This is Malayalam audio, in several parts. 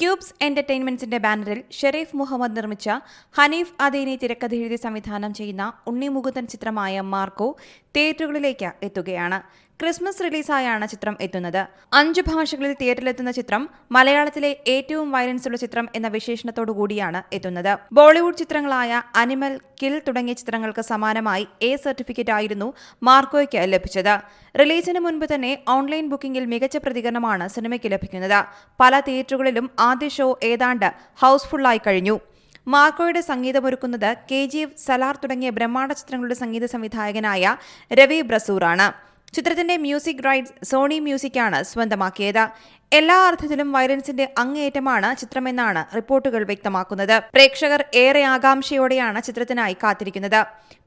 ക്യൂബ്സ് എന്റർടൈൻമെന്റ്സിന്റെ ബാനറിൽ ഷെരീഫ് മുഹമ്മദ് നിർമ്മിച്ച ഹനീഫ് അദീനി തിരക്കഥയെഴുതി സംവിധാനം ചെയ്യുന്ന ഉണ്ണി മുകുന്ദൻ ചിത്രമായ മാർക്കോ തിയേറ്ററുകളിലേക്ക് എത്തുകയാണ്. ക്രിസ്മസ് റിലീസായാണ് ചിത്രം എത്തുന്നത്. 5 ഭാഷകളിൽ തിയേറ്ററിലെത്തുന്ന ചിത്രം മലയാളത്തിലെ ഏറ്റവും വയലൻസുള്ള ചിത്രം എന്ന വിശേഷണത്തോടുകൂടിയാണ് എത്തുന്നത്. ബോളിവുഡ് ചിത്രങ്ങളായ അനിമൽ, കിൽ തുടങ്ങിയ ചിത്രങ്ങൾക്ക് സമാനമായി എ സർട്ടിഫിക്കറ്റ് ആയിരുന്നു മാർക്കോയ്ക്ക് ലഭിച്ചത്. റിലീസിന് മുൻപ് തന്നെ ഓൺലൈൻ ബുക്കിംഗിൽ മികച്ച പ്രതികരണമാണ് സിനിമയ്ക്ക് ലഭിക്കുന്നത്. പല തിയേറ്ററുകളിലും ആദ്യ ഷോ ഏതാണ്ട് ഹൗസ്ഫുള്ളായി കഴിഞ്ഞു. മാർക്കോയുടെ സംഗീതമൊരുക്കുന്നത് KGF, സലാർ തുടങ്ങിയ ബ്രഹ്മാണ്ഡ ചിത്രങ്ങളുടെ സംഗീത സംവിധായകനായ രവി ബ്രസൂറാണ്. ചിത്രത്തിന്റെ മ്യൂസിക് റൈറ്റ്സ് സോണി മ്യൂസിക്കാണ് സ്വന്തമാക്കിയത്. എല്ലാ അർത്ഥത്തിലും വയലൻസിന്റെ അങ്ങേയറ്റമാണ് ചിത്രമെന്നാണ് റിപ്പോർട്ടുകൾ വ്യക്തമാക്കുന്നത്. പ്രേക്ഷകർ ഏറെ ആകാംക്ഷയോടെയാണ് ചിത്രത്തിനായി കാത്തിരിക്കുന്നത്.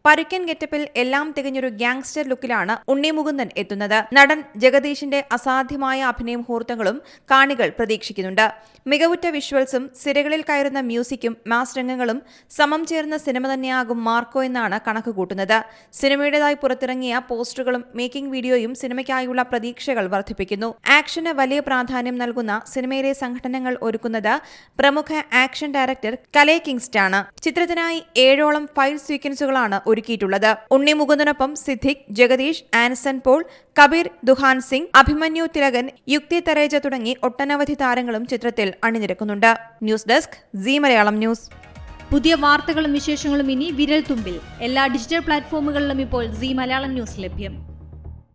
പരുക്കൻ ഗെറ്റപ്പിൽ എല്ലാം തികഞ്ഞൊരു ഗ്യാങ്സ്റ്റർ ലുക്കിലാണ് ഉണ്ണി മുകുന്ദൻ എത്തുന്നത്. നടൻ ജഗദീഷിന്റെ അസാധ്യമായ അഭിനയ മുഹൂർത്തങ്ങളും കാണികൾ പ്രതീക്ഷിക്കുന്നുണ്ട്. മികവുറ്റ വിഷ്വൽസും സിരകളിൽ കയറുന്ന മ്യൂസിക്കും മാസ് രംഗങ്ങളും സമം ചേർന്ന സിനിമ തന്നെയാകും മാർക്കോ എന്നാണ് കണക്കുകൂട്ടുന്നത്. സിനിമയുടേതായി പുറത്തിറങ്ങിയ പോസ്റ്ററുകളും മേക്കിംഗ് വീഡിയോയും സിനിമയ്ക്കായുള്ള പ്രതീക്ഷകൾ വർദ്ധിപ്പിക്കുന്നു. ആക്ഷന് വലിയ പ്രാധാന്യം നൽകുന്ന സിനിമയിലെ സംഘടനകൾ ഒരുക്കുന്നത് പ്രമുഖ ആക്ഷൻ ഡയറക്ടർ കലേ കിങ്സ്റ്റാണ്. ചിത്രത്തിനായി 7ഓളം ഫൈറ്റ് സീക്വൻസുകളാണ് ഒരുക്കിയിട്ടുള്ളത്. ഉണ്ണി മുകുന്ദനൊപ്പം സിദ്ദിഖ്, ജഗദീഷ്, ആൻസൺ പോൾ, കബീർ ദുഹാൻ സിംഗ്, അഭിമന്യു തിലകൻ, യുക്തി തരേജ തുടങ്ങി ഒട്ടനവധി താരങ്ങളും ചിത്രത്തിൽ അണിനിരക്കുന്നുണ്ട്. News desk Zee Malayalam news. പുതിയ വാർത്തകളും വിശേഷങ്ങളും ഇനി വിരൽ തുമ്പിൽ. എല്ലാ ഡിജിറ്റൽ പ്ലാറ്റ്ഫോമുകളിലും ഇപ്പോൾ സീ മലയാളം ന്യൂസ് ലഭ്യം.